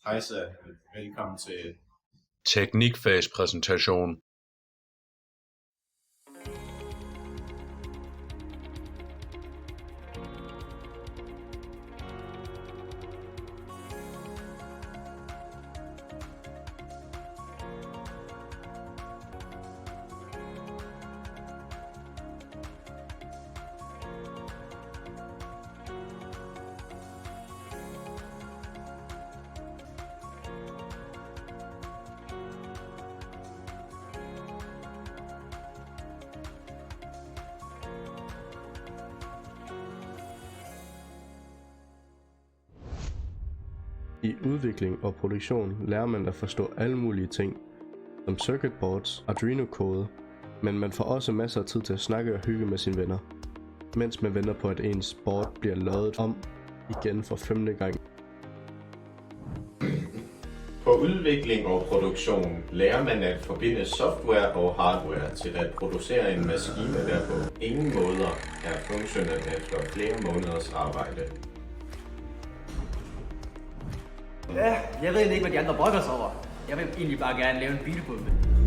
Hej så, velkommen til Teknikfagspræsentation. I udvikling og produktion lærer man at forstå alle mulige ting, som circuit boards og Arduino-kode, men man får også masser af tid til at snakke og hygge med sine venner, mens man venter på at ens board bliver lavet om igen for 5. gang. På udvikling og produktion lærer man at forbinde software og hardware til at producere en maskine, der på ingen måder er funktionel efter flere måneders arbejde. Ja, jeg ved ikke, hvad de andre brokker sig over. Jeg vil egentlig bare gerne lave en bilbombe.